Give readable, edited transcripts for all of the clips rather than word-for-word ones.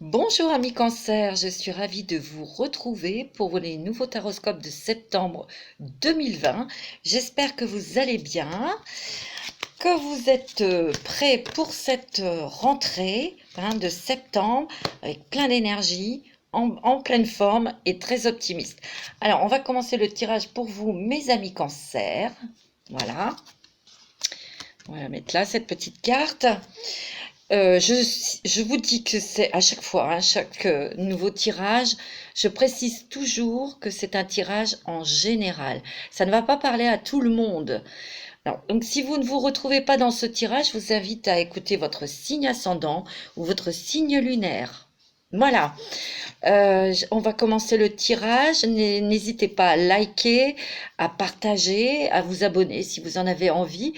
Bonjour amis Cancer, je suis ravie de vous retrouver pour les nouveaux taroscopes de septembre 2020. J'espère que vous allez bien, que vous êtes prêts pour cette rentrée de septembre avec plein d'énergie, en pleine forme et très optimiste. Alors on va commencer le tirage pour vous mes amis Cancer. Voilà, on va mettre là cette petite carte. Je vous dis que c'est à chaque fois, à chaque nouveau tirage, je précise toujours que c'est un tirage en général. Ça ne va pas parler à tout le monde. Alors, donc, si vous ne vous retrouvez pas dans ce tirage, je vous invite à écouter votre signe ascendant ou votre signe lunaire. Voilà. On va commencer le tirage. N'hésitez pas à liker, à partager, à vous abonner si vous en avez envie,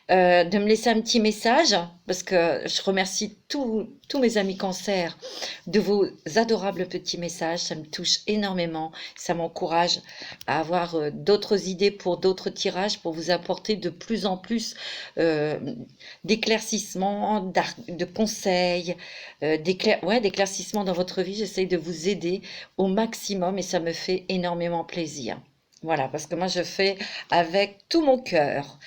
de me laisser un petit message parce que je remercie tous mes amis Cancer de vos adorables petits messages. Ça me touche énormément. Ça m'encourage à avoir d'autres idées pour d'autres tirages pour vous apporter de plus en plus d'éclaircissements, de conseils, d'éclaircissements dans votre vie. J'essaye de vous aider au maximum et ça me fait énormément plaisir. Voilà, parce que moi je fais avec tout mon cœur.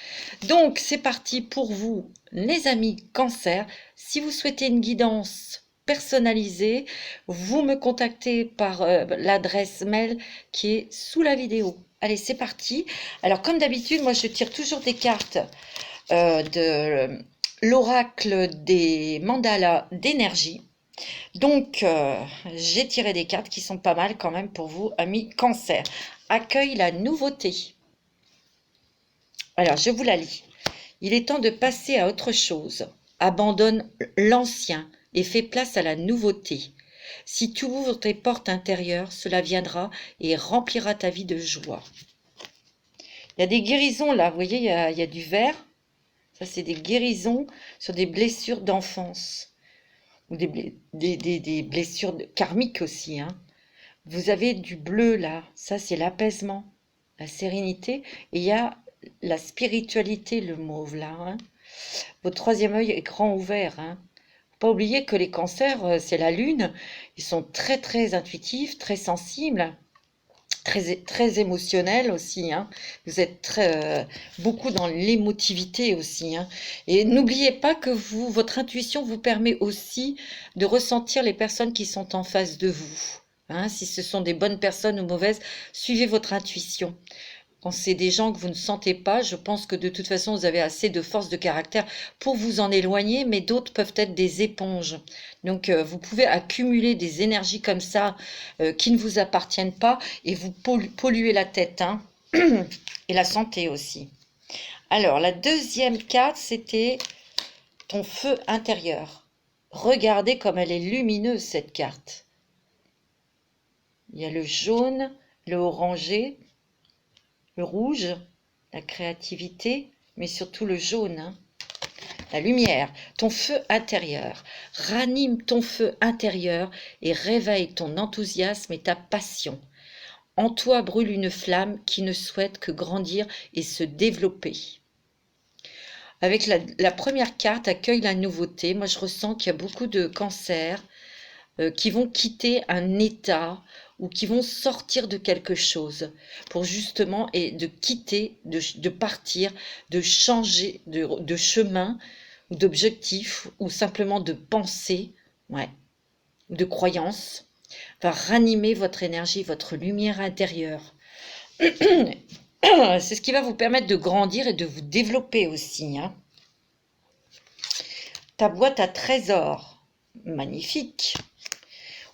Donc c'est parti pour vous, les amis Cancer. Si vous souhaitez une guidance personnalisée, vous me contactez par l'adresse mail qui est sous la vidéo. Allez, c'est parti. Alors comme d'habitude, moi je tire toujours des cartes de l'oracle des mandalas d'énergie. Donc, j'ai tiré des cartes qui sont pas mal quand même pour vous, amis Cancer. Accueille la nouveauté. Alors, je vous la lis. Il est temps de passer à autre chose. Abandonne l'ancien et fais place à la nouveauté. Si tu ouvres tes portes intérieures, cela viendra et remplira ta vie de joie. Il y a des guérisons là, vous voyez, il y a du vert. Ça, c'est des guérisons sur des blessures d'enfance. Ou des blessures karmiques aussi. Hein. Vous avez du bleu là, ça c'est l'apaisement, la sérénité. Et il y a la spiritualité, le mauve là. Hein. Votre troisième œil est grand ouvert. Hein. Faut pas oublier que les cancers, c'est la lune. Ils sont très très intuitifs, très sensibles. Très émotionnel aussi, hein. Vous êtes beaucoup dans l'émotivité aussi, hein. Et n'oubliez pas que votre intuition vous permet aussi de ressentir les personnes qui sont en face de vous. Hein. Si ce sont des bonnes personnes ou mauvaises, suivez votre intuition. Quand c'est des gens que vous ne sentez pas, je pense que de toute façon, vous avez assez de force de caractère pour vous en éloigner, mais d'autres peuvent être des éponges. Donc, vous pouvez accumuler des énergies comme ça qui ne vous appartiennent pas et vous polluer la tête, hein, et la santé aussi. Alors, la deuxième carte, c'était ton feu intérieur. Regardez comme elle est lumineuse, cette carte. Il y a le jaune, le orangé, le rouge, la créativité, mais surtout le jaune, hein. La lumière, ton feu intérieur. Ranime ton feu intérieur et réveille ton enthousiasme et ta passion. En toi brûle une flamme qui ne souhaite que grandir et se développer. Avec la première carte, accueille la nouveauté. Moi, je ressens qu'il y a beaucoup de cancers qui vont quitter un état ou qui vont sortir de quelque chose pour justement et de quitter, de partir, de changer de chemin ou d'objectif ou simplement de pensée, ouais, ou de croyance, va ranimer votre énergie, votre lumière intérieure. C'est ce qui va vous permettre de grandir et de vous développer aussi. Hein. Ta boîte à trésors, magnifique.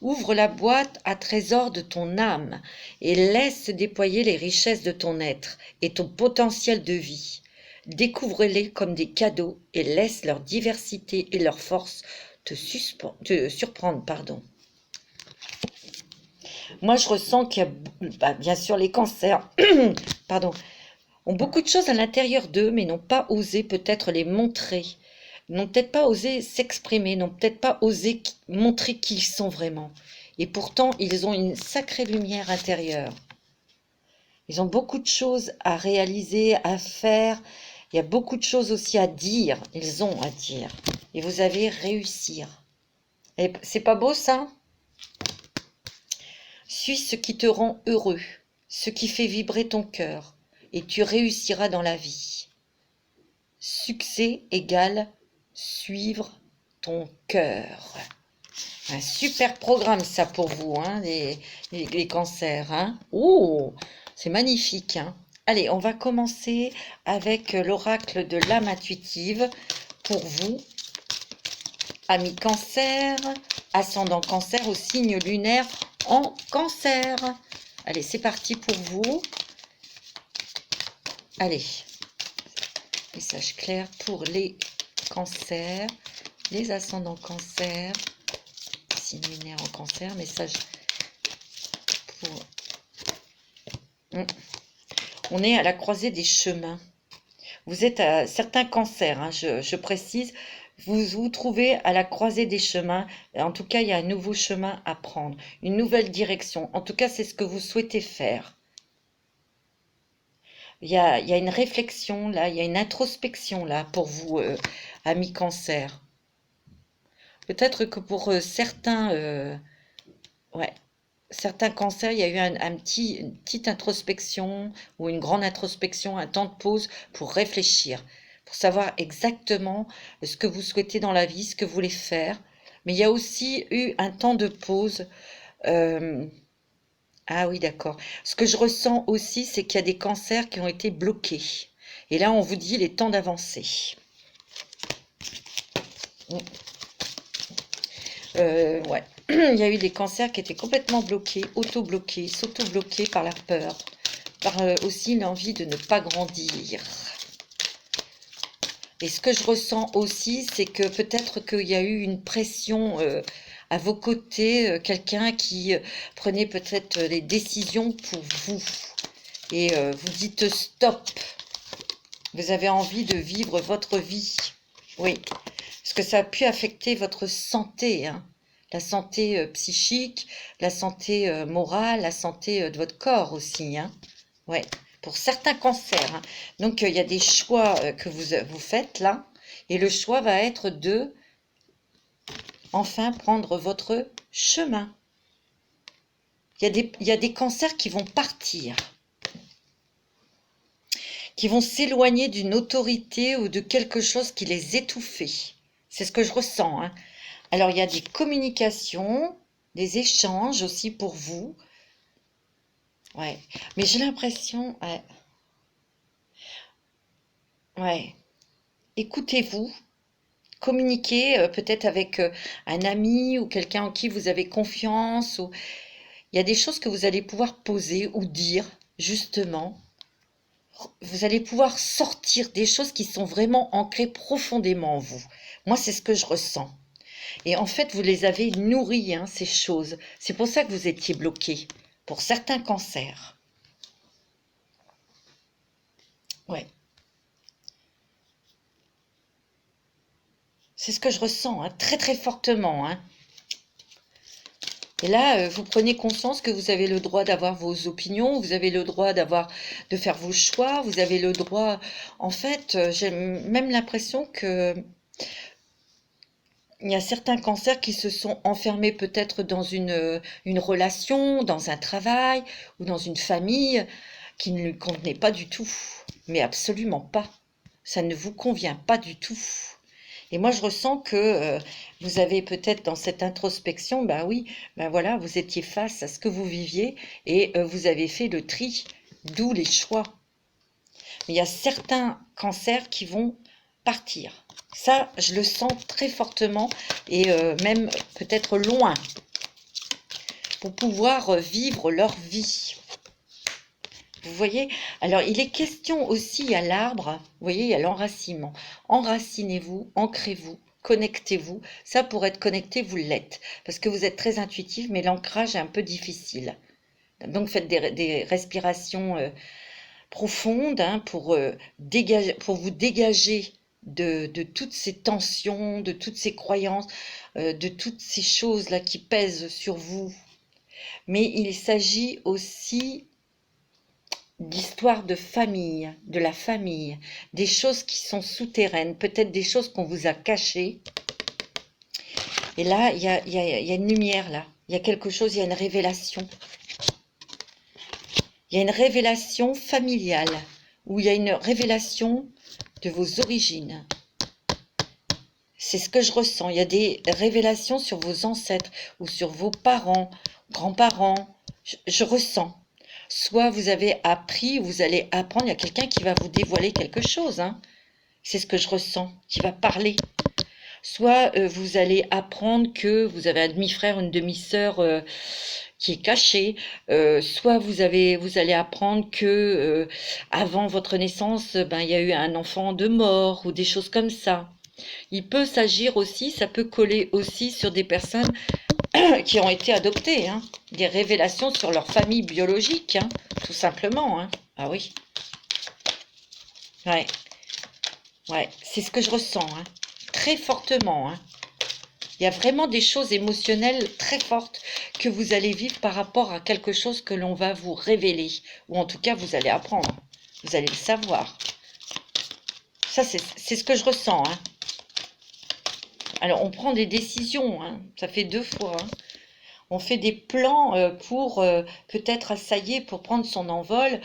Ouvre la boîte à trésors de ton âme et laisse se déployer les richesses de ton être et ton potentiel de vie. Découvre-les comme des cadeaux et laisse leur diversité et leur force te surprendre. Moi, je ressens qu'il y a, bien sûr, les cancers pardon, ont beaucoup de choses à l'intérieur d'eux, mais n'ont pas osé peut-être les montrer. N'ont peut-être pas osé s'exprimer, n'ont peut-être pas osé montrer qui ils sont vraiment. Et pourtant, ils ont une sacrée lumière intérieure. Ils ont beaucoup de choses à réaliser, à faire. Il y a beaucoup de choses aussi à dire. Ils ont à dire. Et vous allez réussir. Et c'est pas beau ça? Suis ce qui te rend heureux, ce qui fait vibrer ton cœur, et tu réussiras dans la vie. Succès égale suivre ton cœur. Un super programme ça pour vous, hein, les cancers. Hein. Oh, c'est magnifique. Hein. Allez, on va commencer avec l'oracle de l'âme intuitive pour vous. Amis cancer, ascendant cancer au signe lunaire en cancer. Allez, c'est parti pour vous. Allez, message clair pour les cancers, les ascendants cancer, signe lunaire en cancer, message pour... On est à la croisée des chemins. Vous êtes à certains cancers, hein, je précise, vous vous trouvez à la croisée des chemins. En tout cas, il y a un nouveau chemin à prendre, une nouvelle direction. En tout cas, c'est ce que vous souhaitez faire. Il y a une réflexion là, il y a une introspection là pour vous, amis cancer. Peut-être que pour certains, ouais, certains cancers, il y a eu une petite introspection ou une grande introspection, un temps de pause pour réfléchir, pour savoir exactement ce que vous souhaitez dans la vie, ce que vous voulez faire. Mais il y a aussi eu un temps de pause. Ah oui, d'accord. Ce que je ressens aussi, c'est qu'il y a des cancers qui ont été bloqués. Et là, on vous dit, il est temps d'avancer. Ouais. Il y a eu des cancers qui étaient complètement bloqués, auto-bloqués, s'auto-bloqués par la peur, par aussi l'envie de ne pas grandir. Et ce que je ressens aussi, c'est que peut-être qu'il y a eu une pression à vos côtés, quelqu'un qui prenait peut-être les décisions pour vous. Et vous dites stop. Vous avez envie de vivre votre vie. Oui, parce que ça a pu affecter votre santé, hein. La santé psychique, la santé morale, la santé de votre corps aussi. Hein. Ouais, pour certains cancers. Hein. Donc, il y a des choix que vous faites là. Et le choix va être de enfin prendre votre chemin. Il y a des cancers qui vont partir, qui vont s'éloigner d'une autorité ou de quelque chose qui les étouffait. C'est ce que je ressens. Hein. Alors, il y a des communications, des échanges aussi pour vous. Ouais, mais j'ai l'impression... Ouais. Ouais. Écoutez-vous, communiquez peut-être avec un ami ou quelqu'un en qui vous avez confiance. Ou... Il y a des choses que vous allez pouvoir poser ou dire, justement. Vous allez pouvoir sortir des choses qui sont vraiment ancrées profondément en vous. Moi, c'est ce que je ressens. Et en fait, vous les avez nourries, hein, ces choses. C'est pour ça que vous étiez bloqué, pour certains cancers. Ouais. C'est ce que je ressens, hein, très très fortement. Hein. Et là, vous prenez conscience que vous avez le droit d'avoir vos opinions, vous avez le droit de faire vos choix, vous avez le droit... En fait, j'ai même l'impression que il y a certains cancers qui se sont enfermés peut-être dans une relation, dans un travail ou dans une famille qui ne lui convenait pas du tout. Mais absolument pas. Ça ne vous convient pas du tout. Et moi, je ressens que vous avez peut-être dans cette introspection, ben oui, ben voilà, vous étiez face à ce que vous viviez et vous avez fait le tri, d'où les choix. Mais il y a certains cancers qui vont partir. Ça, je le sens très fortement et même peut-être loin pour pouvoir vivre leur vie. Vous voyez? Alors, il est question aussi à l'arbre, vous voyez, il y a l'enracinement. Enracinez-vous, ancrez-vous, connectez-vous. Ça, pour être connecté, vous l'êtes. Parce que vous êtes très intuitif, mais l'ancrage est un peu difficile. Donc, faites des respirations profondes hein, pour vous dégager de toutes ces tensions, de toutes ces croyances, de toutes ces choses-là qui pèsent sur vous. Mais il s'agit aussi d'histoires de famille, de la famille, des choses qui sont souterraines, peut-être des choses qu'on vous a cachées. Et là, il y a une lumière, là. Il y a quelque chose, il y a une révélation. Il y a une révélation familiale, ou il y a une révélation de vos origines. C'est ce que je ressens. Il y a des révélations sur vos ancêtres, ou sur vos parents, grands-parents. Je ressens. Soit vous avez appris, ou vous allez apprendre, il y a quelqu'un qui va vous dévoiler quelque chose, hein. C'est ce que je ressens, qui va parler. Soit vous allez apprendre que vous avez un demi-frère, une demi-sœur qui est caché. Soit vous allez apprendre que avant votre naissance, ben, il y a eu un enfant de mort ou des choses comme ça. Il peut s'agir aussi, ça peut coller aussi sur des personnes qui ont été adoptées, hein. Des révélations sur leur famille biologique, hein, tout simplement, hein. Ah oui. Ouais, ouais, c'est ce que je ressens, hein, très fortement, hein. Il y a vraiment des choses émotionnelles très fortes que vous allez vivre par rapport à quelque chose que l'on va vous révéler, ou en tout cas vous allez apprendre, vous allez le savoir. Ça, c'est ce que je ressens, hein. Alors, on prend des décisions, hein, ça fait 2 fois, hein. On fait des plans pour peut-être, ça y est, pour prendre son envol,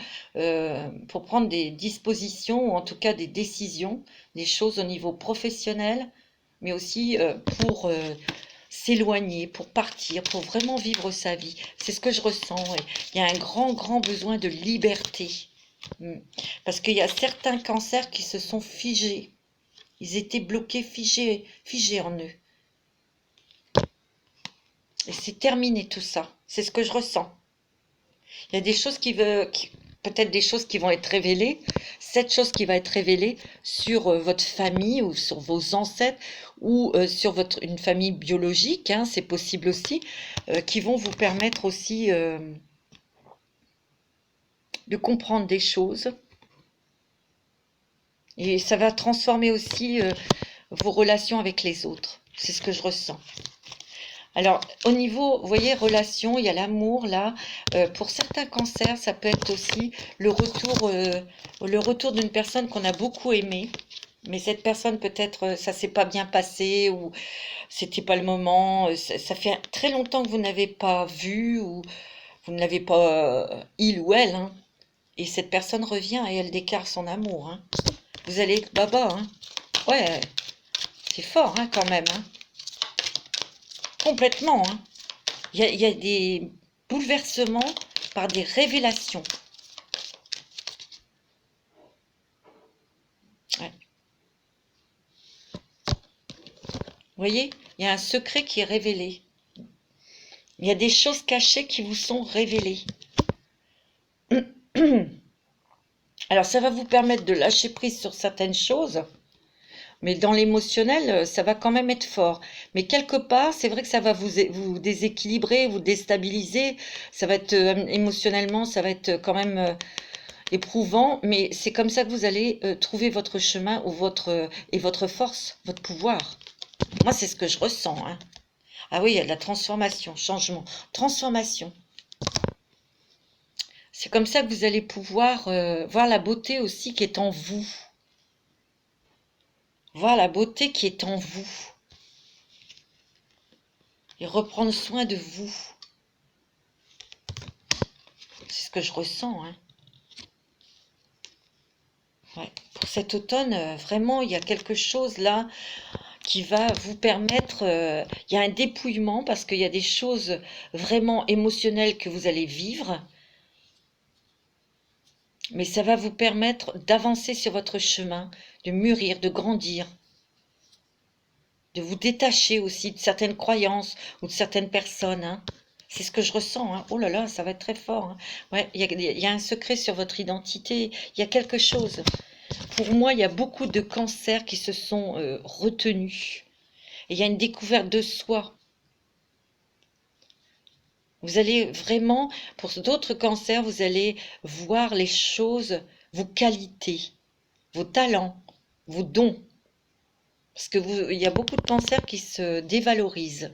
pour prendre des dispositions, ou en tout cas des décisions, des choses au niveau professionnel, mais aussi pour s'éloigner, pour partir, pour vraiment vivre sa vie. C'est ce que je ressens. Et il y a un grand, grand besoin de liberté. Parce qu'il y a certains cancers qui se sont figés. Ils étaient bloqués, figés en eux. Et c'est terminé tout ça. C'est ce que je ressens. Il y a des choses peut-être des choses qui vont être révélées. Cette chose qui va être révélée sur votre famille ou sur vos ancêtres ou sur une famille biologique, hein, c'est possible aussi, qui vont vous permettre aussi de comprendre des choses. Et ça va transformer aussi vos relations avec les autres. C'est ce que je ressens. Alors, au niveau, vous voyez, relation, il y a l'amour, là. Pour certains cancers, ça peut être aussi le retour d'une personne qu'on a beaucoup aimée. Mais cette personne, peut-être, ça s'est pas bien passé ou c'était pas le moment. Ça fait très longtemps que vous n'avez pas vu ou vous ne l'avez pas, il ou elle, hein. Et cette personne revient et elle déclare son amour, hein. Vous allez être baba, hein. Ouais, c'est fort, hein, quand même, hein. Complètement, hein. Il y a des bouleversements par des révélations. Ouais. Vous voyez, il y a un secret qui est révélé. Il y a des choses cachées qui vous sont révélées. Alors, ça va vous permettre de lâcher prise sur certaines choses, mais dans l'émotionnel, ça va quand même être fort. Mais quelque part, c'est vrai que ça va vous déséquilibrer, vous déstabiliser. Ça va être émotionnellement, ça va être quand même éprouvant, mais c'est comme ça que vous allez trouver votre chemin ou votre force, votre pouvoir. Moi, c'est ce que je ressens, hein. Ah oui, il y a de la transformation, changement, transformation. C'est comme ça que vous allez pouvoir voir la beauté aussi qui est en vous. Voir la beauté qui est en vous. Et reprendre soin de vous. C'est ce que je ressens, hein. Ouais. Pour cet automne, vraiment, il y a quelque chose là qui va vous permettre, il y a un dépouillement parce qu'il y a des choses vraiment émotionnelles que vous allez vivre, mais ça va vous permettre d'avancer sur votre chemin, de mûrir, de grandir, de vous détacher aussi de certaines croyances ou de certaines personnes, hein. C'est ce que je ressens, hein. Oh là là, ça va être très fort, hein. Ouais, il y a un secret sur votre identité, il y a quelque chose. Pour moi, il y a beaucoup de cancers qui se sont retenus. Et il y a une découverte de soi. Vous allez vraiment, pour d'autres cancers, vous allez voir les choses, vos qualités, vos talents, vos dons. Parce que il y a beaucoup de cancers qui se dévalorisent.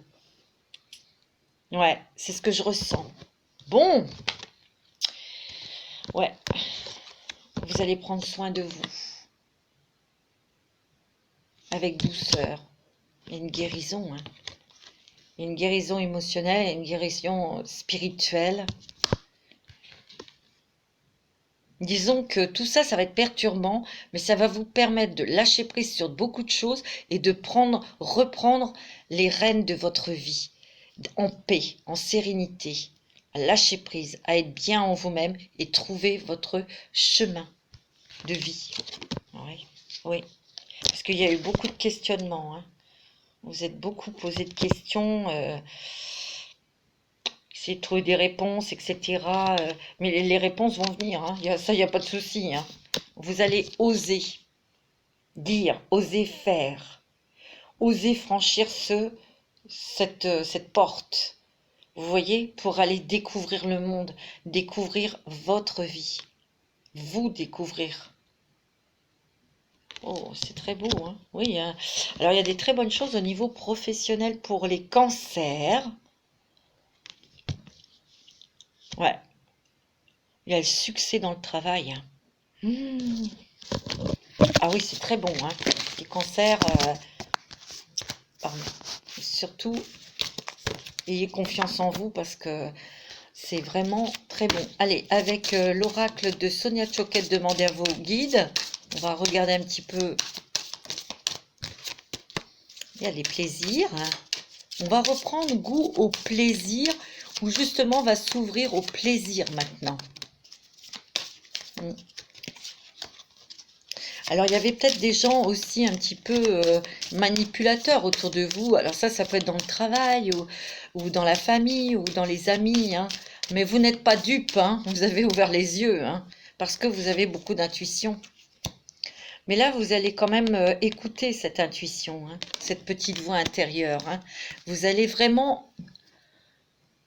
Ouais, c'est ce que je ressens. Bon, ouais, vous allez prendre soin de vous. Avec douceur. Et une guérison, hein. Une guérison émotionnelle et une guérison spirituelle. Disons que tout ça, ça va être perturbant, mais ça va vous permettre de lâcher prise sur beaucoup de choses et de reprendre les rênes de votre vie en paix, en sérénité, à lâcher prise, à être bien en vous-même et trouver votre chemin de vie. Oui, oui. Parce qu'il y a eu beaucoup de questionnements, hein. Vous êtes beaucoup posé de questions, essayez de trouver des réponses, etc. Mais les réponses vont venir, hein. Ça, il n'y a pas de souci, hein. Vous allez oser dire, oser faire, oser franchir cette porte. Vous voyez, pour aller découvrir le monde, découvrir votre vie, vous découvrir. Oh, c'est très beau, hein. Oui, hein. Alors, il y a des très bonnes choses au niveau professionnel pour les cancers. Ouais, il y a le succès dans le travail, hein. Mmh. Ah oui, c'est très bon, hein. Les cancers, pardon. Surtout, ayez confiance en vous parce que c'est vraiment très bon. Allez, avec l'oracle de Sonia Choquette, demandez à vos guides. On va regarder un petit peu. Il y a les plaisirs, hein. On va reprendre goût au plaisir, ou justement on va s'ouvrir au plaisir maintenant. Alors il y avait peut-être des gens aussi un petit peu manipulateurs autour de vous. Alors ça peut être dans le travail, ou dans la famille, ou dans les amis, hein. Mais vous n'êtes pas dupes, hein. Vous avez ouvert les yeux, hein, parce que vous avez beaucoup d'intuition. Mais là, vous allez quand même écouter cette intuition, hein, cette petite voix intérieure, hein. Vous allez vraiment...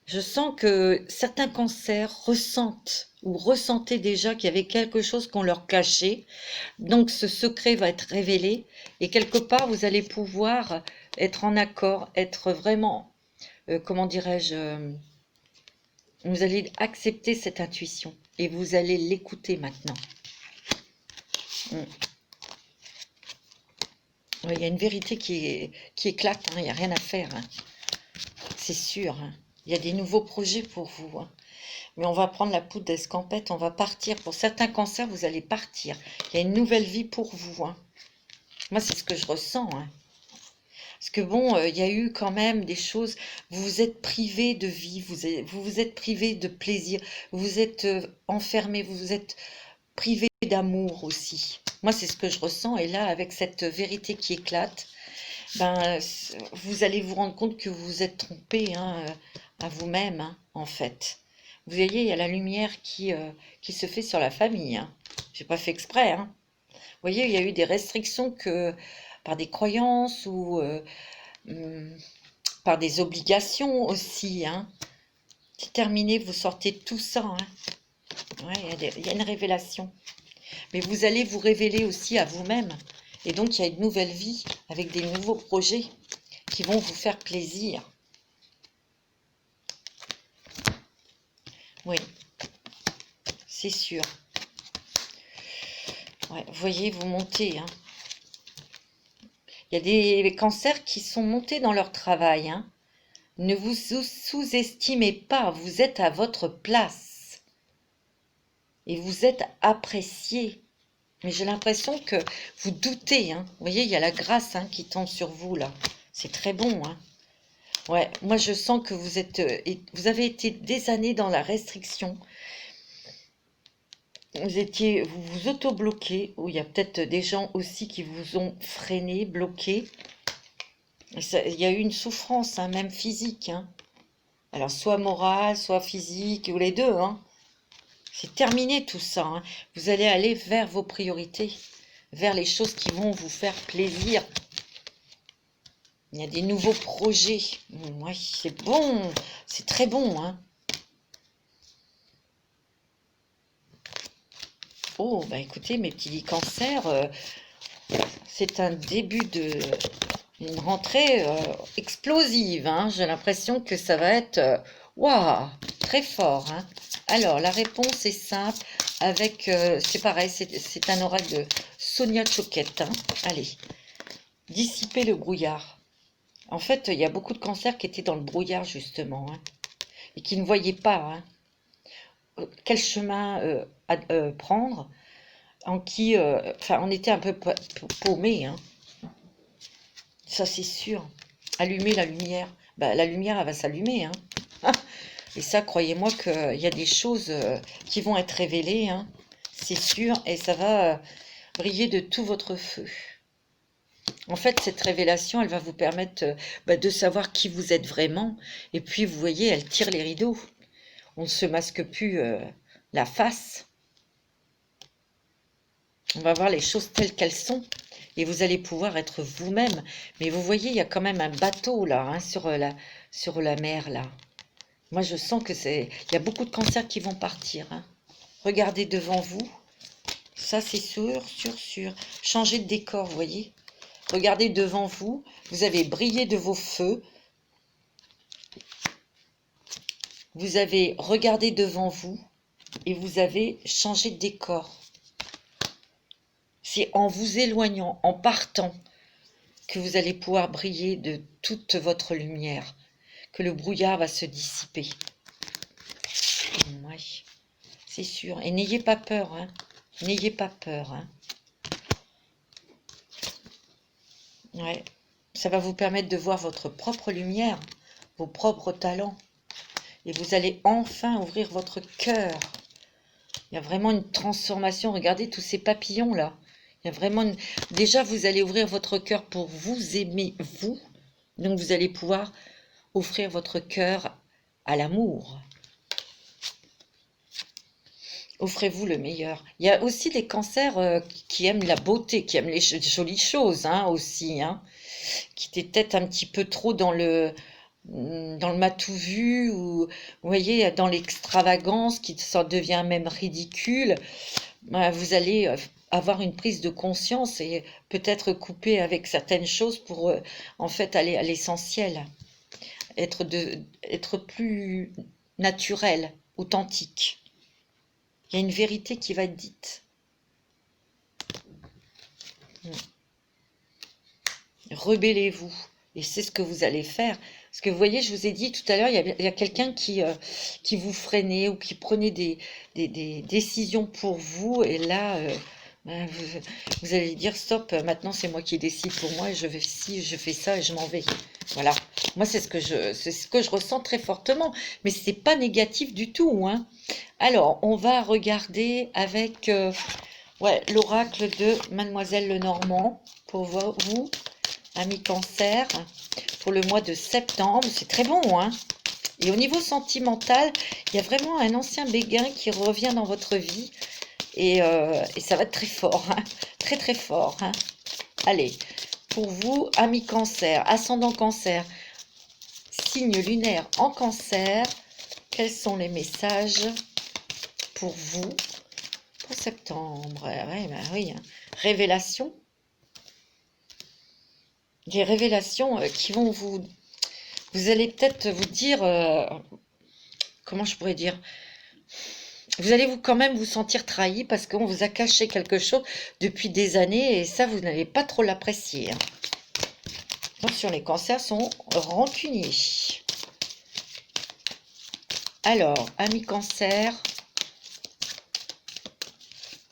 Je sens que certains cancers ressentent ou ressentaient déjà qu'il y avait quelque chose qu'on leur cachait. Donc ce secret va être révélé et quelque part, vous allez pouvoir être en accord, être vraiment, comment dirais-je, vous allez accepter cette intuition et vous allez l'écouter maintenant. Oui, il y a une vérité qui éclate, hein, il n'y a rien à faire, hein. C'est sûr, hein. Il y a des nouveaux projets pour vous, hein. Mais on va prendre la poudre d'escampette, on va partir. Pour certains cancers, vous allez partir. Il y a une nouvelle vie pour vous, hein. Moi, c'est ce que je ressens, hein. Parce que bon, il y a eu quand même des choses, vous vous êtes privé de vie, vous vous êtes privé de plaisir, vous vous êtes enfermé, vous vous êtes privé d'amour aussi. Moi, c'est ce que je ressens. Et là, avec cette vérité qui éclate, ben, vous allez vous rendre compte que vous vous êtes trompé, hein, à vous-même, hein, en fait. Vous voyez, il y a la lumière qui se fait sur la famille, hein. J'ai pas fait exprès, hein. Vous voyez, il y a eu des restrictions par des croyances ou par des obligations aussi, hein. C'est terminé, vous sortez de tout ça, hein. Ouais, il y a une révélation. Mais vous allez vous révéler aussi à vous-même. Et donc, il y a une nouvelle vie avec des nouveaux projets qui vont vous faire plaisir. Oui, c'est sûr. Ouais, vous voyez, vous montez, hein. Il y a des cancers qui sont montés dans leur travail, hein. Ne vous sous-estimez pas, vous êtes à votre place. Et vous êtes apprécié. Mais j'ai l'impression que vous doutez, hein. Vous voyez, il y a la grâce, hein, qui tombe sur vous, là. C'est très bon, hein. Ouais, moi je sens que vous avez été des années dans la restriction. Vous vous auto-bloquez, ou il y a peut-être des gens aussi qui vous ont freiné, bloqué. Il y a eu une souffrance, hein, même physique, hein. Alors soit morale, soit physique, ou les deux, hein. C'est terminé tout ça, hein. Vous allez aller vers vos priorités, vers les choses qui vont vous faire plaisir. Il y a des nouveaux projets. Oui, c'est bon, c'est très bon, hein. Oh, bah écoutez, mes petits cancers, c'est un début d'une rentrée explosive, hein. J'ai l'impression que ça va être waouh, très fort, hein. Alors, la réponse est simple, c'est pareil, c'est un oracle de Sonia Choquette, hein. Allez, dissiper le brouillard. En fait, il y a beaucoup de cancers qui étaient dans le brouillard, justement, hein, et qui ne voyaient pas hein, quel chemin prendre, enfin, on était un peu paumés, hein, ça c'est sûr. Allumer la lumière, bah, la lumière, elle va s'allumer, hein. Et ça, croyez-moi qu'il y a des choses qui vont être révélées, hein, c'est sûr, et ça va briller de tout votre feu. En fait, cette révélation, elle va vous permettre de savoir qui vous êtes vraiment. Et puis, vous voyez, elle tire les rideaux. On ne se masque plus la face. On va voir les choses telles qu'elles sont. Et vous allez pouvoir être vous-même. Mais vous voyez, il y a quand même un bateau là, hein, sur la mer là. Moi, je sens que il y a beaucoup de cancers qui vont partir, hein. Regardez devant vous. Ça, c'est sûr, sûr, sûr. Changez de décor, vous voyez. Regardez devant vous. Vous avez brillé de vos feux. Vous avez regardé devant vous et vous avez changé de décor. C'est en vous éloignant, en partant, que vous allez pouvoir briller de toute votre lumière, que le brouillard va se dissiper. Oui, c'est sûr. Et n'ayez pas peur, hein. N'ayez pas peur, hein. Ouais. Ça va vous permettre de voir votre propre lumière, vos propres talents. Et vous allez enfin ouvrir votre cœur. Il y a vraiment une transformation. Regardez tous ces papillons là. Il y a vraiment Déjà, vous allez ouvrir votre cœur pour vous aimer, vous. Donc, vous allez pouvoir offrir votre cœur à l'amour. Offrez-vous le meilleur. Il y a aussi des cancers qui aiment la beauté, qui aiment les jolies choses hein, aussi. Hein, qui étaient peut-être un petit peu trop dans le matou vu ou vous voyez dans l'extravagance qui ça devient même ridicule. Vous allez avoir une prise de conscience et peut-être couper avec certaines choses pour en fait aller à l'essentiel, être plus naturel, authentique. Il y a une vérité qui va être dite. Rebellez-vous. Et c'est ce que vous allez faire. Parce que vous voyez, je vous ai dit tout à l'heure, il y a quelqu'un qui vous freinait ou qui prenait des décisions pour vous. Et là, vous allez dire, stop, maintenant c'est moi qui décide pour moi et je vais ci, je fais ça et je m'en vais. Voilà. Moi, c'est ce que je ressens très fortement. Mais c'est pas négatif du tout, hein. Alors, on va regarder avec l'oracle de Mademoiselle Lenormand pour vous. Ami Cancer, pour le mois de septembre, c'est très bon, hein. Et au niveau sentimental, il y a vraiment un ancien béguin qui revient dans votre vie et ça va être très fort, hein. Très très fort, hein. Allez, pour vous, ami Cancer, ascendant Cancer, signe lunaire en Cancer, quels sont les messages pour vous pour septembre? Ouais, ben oui, hein. Révélation. Des révélations qui vont vous allez peut-être vous dire, comment je pourrais dire, vous allez quand même vous sentir trahi parce qu'on vous a caché quelque chose depuis des années et ça, vous n'allez pas trop l'apprécier, hein. Attention, les cancers sont rancuniers. Alors, amis cancer,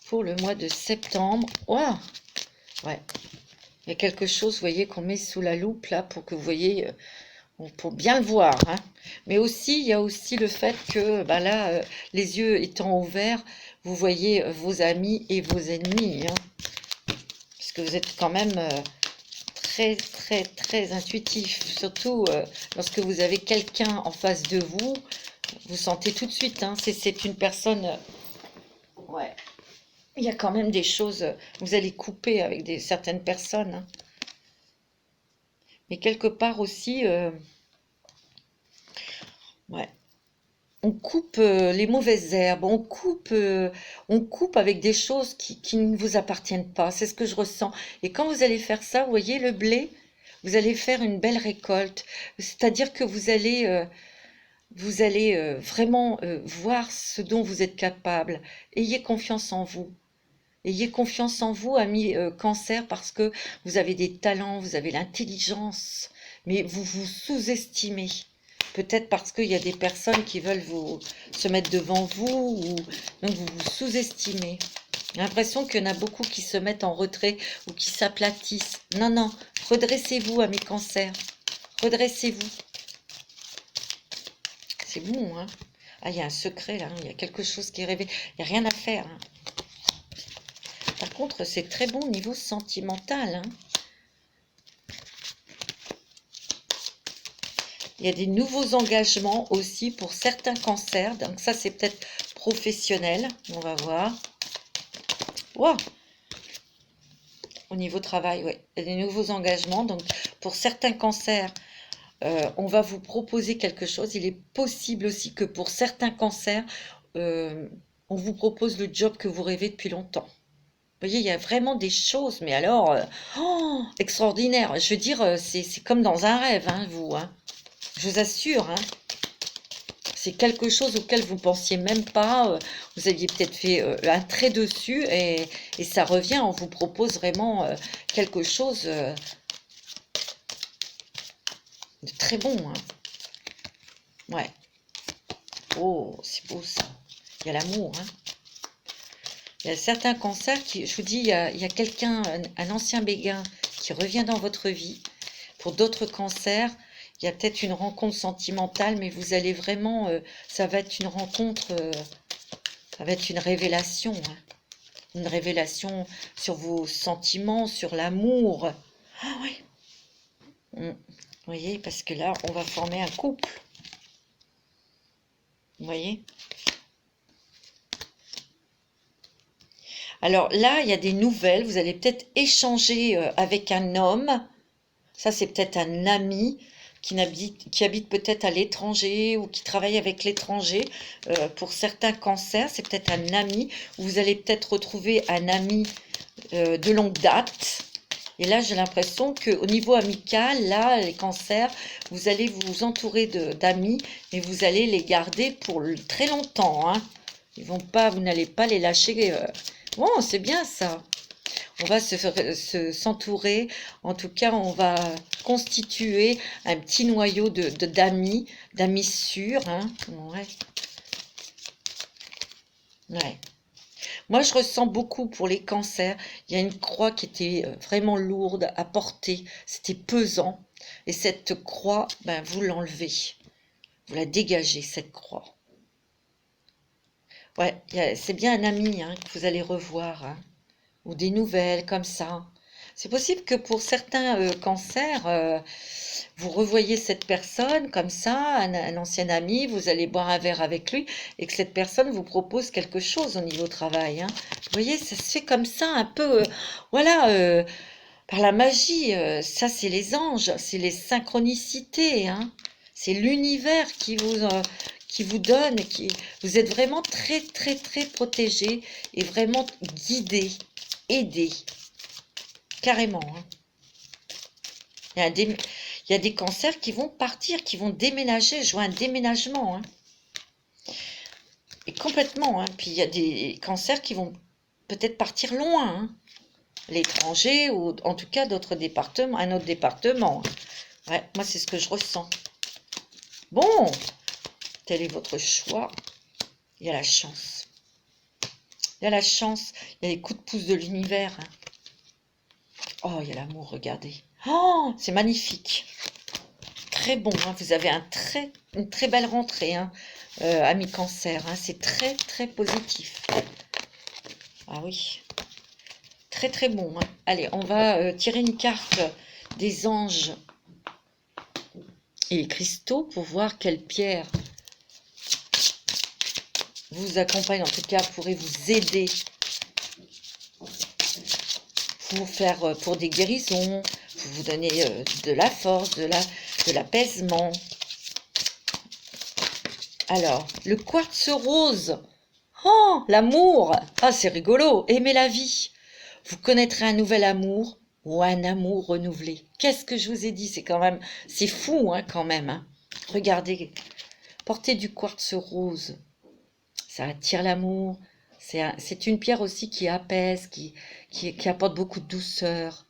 pour le mois de septembre, wow, ouais, il y a quelque chose, vous voyez, qu'on met sous la loupe là pour que vous voyez, pour bien le voir, hein. Mais aussi, il y a aussi le fait que là, les yeux étant ouverts, vous voyez vos amis et vos ennemis, hein. Parce que vous êtes quand même très, très, très intuitif. Surtout lorsque vous avez quelqu'un en face de vous, vous sentez tout de suite, hein, c'est une personne... ouais. Il y a quand même des choses, vous allez couper avec certaines personnes, hein. Mais quelque part aussi, ouais, on coupe les mauvaises herbes, on coupe avec des choses qui ne vous appartiennent pas. C'est ce que je ressens. Et quand vous allez faire ça, vous voyez le blé, vous allez faire une belle récolte. C'est-à-dire que vous allez vraiment voir ce dont vous êtes capable. Ayez confiance en vous. Ayez confiance en vous, amis cancer, parce que vous avez des talents, vous avez l'intelligence, mais vous vous sous-estimez. Peut-être parce qu'il y a des personnes qui veulent se mettre devant vous, ou donc vous vous sous-estimez. J'ai l'impression qu'il y en a beaucoup qui se mettent en retrait ou qui s'aplatissent. Non, non, redressez-vous, amis cancers. Redressez-vous. C'est bon, hein? Ah, il y a un secret là, il y a quelque chose qui est révélé. Il n'y a rien à faire. Hein. Par contre, c'est très bon au niveau sentimental. Hein. Il y a des nouveaux engagements aussi pour certains cancers. Donc ça, c'est peut-être professionnel. On va voir. Wow. Au niveau travail, oui. Il y a des nouveaux engagements. Donc pour certains cancers, on va vous proposer quelque chose. Il est possible aussi que pour certains cancers, on vous propose le job que vous rêvez depuis longtemps. Vous voyez, il y a vraiment des choses, mais alors, extraordinaires. Je veux dire, c'est comme dans un rêve, hein, vous. Hein. Je vous assure, hein. C'est quelque chose auquel vous ne pensiez même pas. Vous aviez peut-être fait un trait dessus et ça revient. On vous propose vraiment quelque chose de très bon. Hein. Ouais. Oh, c'est beau ça. Il y a l'amour. Hein. Il y a certains cancers qui, je vous dis, il y a quelqu'un, un ancien béguin qui revient dans votre vie. Pour d'autres cancers, il y a peut-être une rencontre sentimentale, mais vous allez vraiment, ça va être une rencontre, ça va être une révélation. Hein. Une révélation sur vos sentiments, sur l'amour. Ah oui. Vous voyez, parce que là, on va former un couple. Vous voyez? Alors là, il y a des nouvelles. Vous allez peut-être échanger avec un homme. Ça, c'est peut-être un ami qui habite peut-être à l'étranger ou qui travaille avec l'étranger. Pour certains cancers, c'est peut-être un ami. Vous allez peut-être retrouver un ami de longue date. Et là, j'ai l'impression qu'au niveau amical, là, les cancers, vous allez vous entourer d'amis, mais vous allez les garder pour très longtemps. Hein. Vous n'allez pas les lâcher. Bon, c'est bien ça. On va s'entourer. En tout cas, on va constituer un petit noyau d'amis, d'amis sûrs. Hein. Ouais. Ouais. Moi, je ressens beaucoup pour les cancers. Il y a une croix qui était vraiment lourde à porter. C'était pesant. Et cette croix, ben, vous l'enlevez. Vous la dégagez, cette croix. Ouais, c'est bien un ami hein, que vous allez revoir. Hein, ou des nouvelles comme ça. C'est possible que pour certains cancers, vous revoyez cette personne comme ça, un ancien ami, vous allez boire un verre avec lui et que cette personne vous propose quelque chose au niveau travail. Hein. Vous voyez, ça se fait comme ça, un peu, voilà, par la magie. Ça, c'est les anges, c'est les synchronicités. Hein. C'est l'univers qui vous donne, vous êtes vraiment très, très, très protégé et vraiment guidé, aidé, carrément. Hein. Il y a des cancers qui vont partir, qui vont déménager. Je vois un déménagement. Hein. Et complètement. Hein. Puis il y a des cancers qui vont peut-être partir loin. Hein. L'étranger ou en tout cas d'autres départements, un autre département. Hein. Ouais, moi c'est ce que je ressens. Bon, tel est votre choix. Il y a la chance. Il y a la chance. Il y a les coups de pouce de l'univers. Hein. Oh, il y a l'amour, regardez. Oh, c'est magnifique. Très bon, hein. Vous avez une très belle rentrée, hein, amis cancer. Hein. C'est très, très positif. Ah oui. Très, très bon. Hein. Allez, on va tirer une carte des anges et les cristaux pour voir quelle pierre vous accompagne, en tout cas, pourrait vous aider pour faire pour des guérisons, pour vous donner de la force, de l'apaisement. Alors, le quartz rose. Oh, l'amour. Ah, c'est rigolo. Aimez la vie. Vous connaîtrez un nouvel amour ou un amour renouvelé. Qu'est-ce que je vous ai dit? C'est fou, hein, quand même. Hein. Regardez, portez du quartz rose. Ça attire l'amour. C'est une pierre aussi qui apaise, qui apporte beaucoup de douceur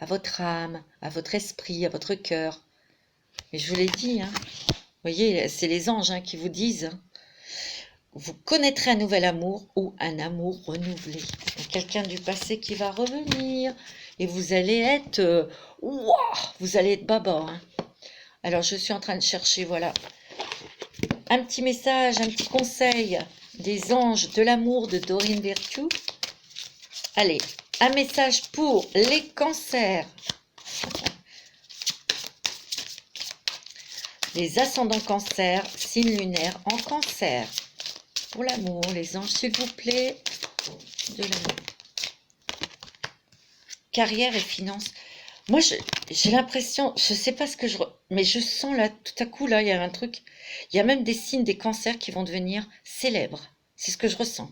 à votre âme, à votre esprit, à votre cœur. Et je vous l'ai dit, hein. Vous voyez, c'est les anges qui vous disent, hein. Vous connaîtrez un nouvel amour ou un amour renouvelé. Il y a quelqu'un du passé qui va revenir et vous allez être, ouah, vous allez être baba, hein. Alors, je suis en train de chercher, voilà, un petit message, un petit conseil des anges de l'amour de Dorine Virtue. Allez, un message pour les cancers. Les ascendants cancer, signe lunaire en cancer. Pour l'amour, les anges, s'il vous plaît, de l'amour. Carrière et finances. Moi, j'ai l'impression, je sais pas ce que mais je sens là, tout à coup, là, il y a un truc. Il y a même des signes des cancers qui vont devenir célèbres. C'est ce que je ressens.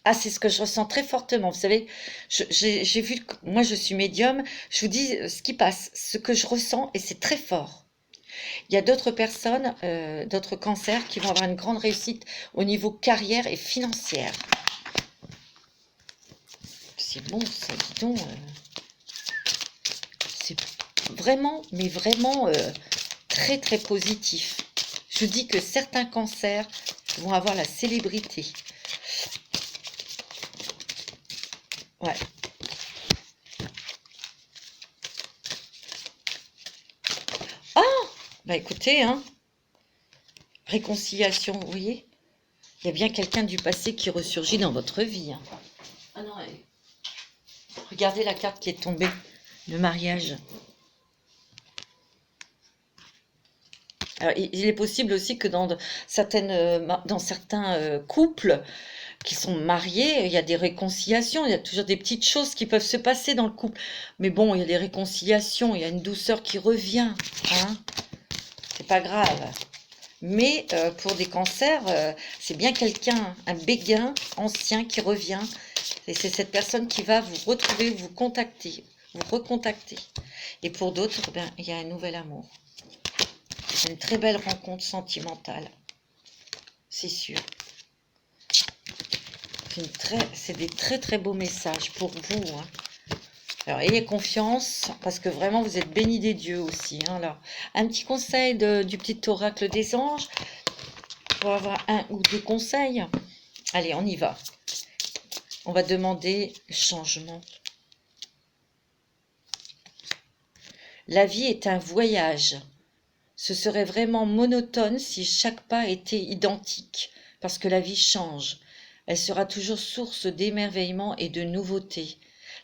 Ah, c'est ce que je ressens très fortement. Vous savez, j'ai vu, moi je suis médium, je vous dis ce qui passe, ce que je ressens, et c'est très fort. Il y a d'autres personnes, d'autres cancers qui vont avoir une grande réussite au niveau carrière et financière. C'est bon, ça, dis donc. C'est vraiment, mais vraiment très très positif. Je vous dis que certains cancers vont avoir la célébrité. Ouais. Ah, bah écoutez, hein, réconciliation, vous voyez, il y a bien quelqu'un du passé qui ressurgit dans votre vie, hein. Ah non, regardez la carte qui est tombée, le mariage. Alors, il est possible aussi que dans certains couples qui sont mariés, il y a des réconciliations, il y a toujours des petites choses qui peuvent se passer dans le couple. Mais bon, il y a des réconciliations, il y a une douceur qui revient, hein. C'est pas grave. Mais pour des cancers, c'est bien quelqu'un, un béguin ancien qui revient. Et c'est cette personne qui va vous retrouver, vous contacter, vous recontacter. Et pour d'autres, ben, il y a un nouvel amour. C'est une très belle rencontre sentimentale. C'est sûr. C'est des très très beaux messages pour vous, hein. Alors, ayez confiance, parce que vraiment, vous êtes bénis des dieux aussi, hein, là. Un petit conseil du petit oracle des anges, pour avoir un ou deux conseils. Allez, on y va. On va demander changement. La vie est un voyage. Ce serait vraiment monotone si chaque pas était identique, parce que la vie change. Elle sera toujours source d'émerveillement et de nouveautés.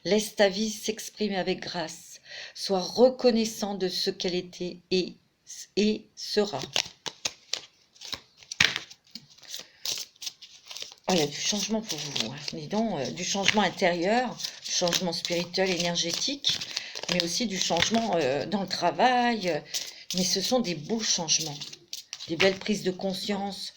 Laisse ta vie s'exprimer avec grâce. Sois reconnaissant de ce qu'elle était et sera. Oh, il y a du changement pour vous, hein. Dis donc, du changement intérieur, du changement spirituel, énergétique, mais aussi du changement dans le travail. Mais ce sont des beaux changements, des belles prises de conscience.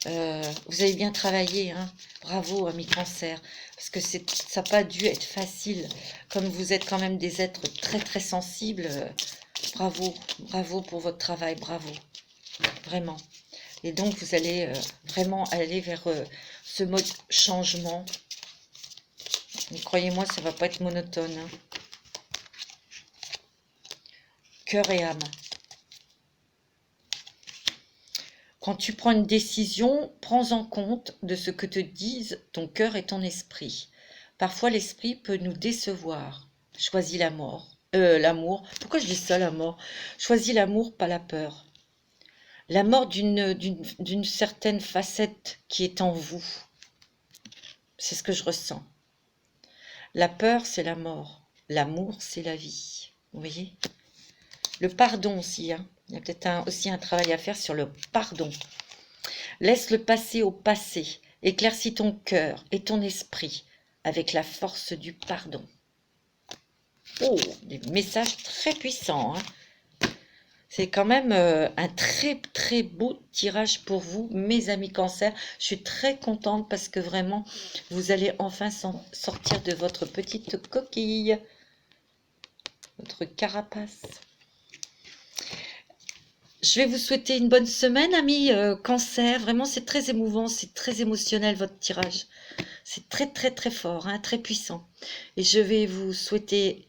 Vous avez bien travaillé, hein. Bravo, amis cancer, parce que ça n'a pas dû être facile. Comme vous êtes quand même des êtres très très sensibles, bravo, bravo pour votre travail, bravo, vraiment. Et donc vous allez vraiment aller vers ce mode changement. Mais croyez-moi, ça ne va pas être monotone, hein. Cœur et âme. Quand tu prends une décision, prends en compte de ce que te disent ton cœur et ton esprit. Parfois, l'esprit peut nous décevoir. Choisis la mort. L'amour. Pourquoi je dis ça, la mort? Choisis l'amour, pas la peur. La mort d'une certaine facette qui est en vous. C'est ce que je ressens. La peur, c'est la mort. L'amour, c'est la vie. Vous voyez? Le pardon aussi, hein. Il y a peut-être aussi un travail à faire sur le pardon. Laisse le passé au passé. Éclaircis ton cœur et ton esprit avec la force du pardon. Oh, des messages très puissants, hein. C'est quand même un très très beau tirage pour vous, mes amis cancer. Je suis très contente parce que vraiment, vous allez enfin sortir de votre petite coquille, votre carapace. Je vais vous souhaiter une bonne semaine, amis cancer. Vraiment, c'est très émouvant, c'est très émotionnel votre tirage. C'est très très très fort, hein, très puissant. Et je vais vous souhaiter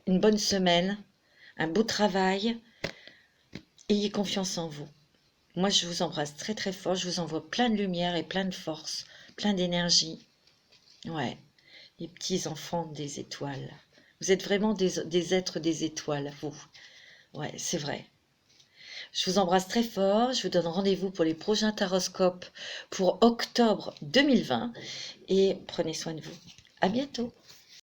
une bonne semaine. un beau travail. Ayez confiance en vous. Moi, je vous embrasse très très fort. Je vous envoie plein de lumière et plein de force, plein d'énergie. Ouais, les petits enfants des étoiles. Vous êtes vraiment des êtres des étoiles, vous. Ouais, c'est vrai. Je vous embrasse très fort. Je vous donne rendez-vous pour les prochains taroscopes pour octobre 2020. Et prenez soin de vous. À bientôt.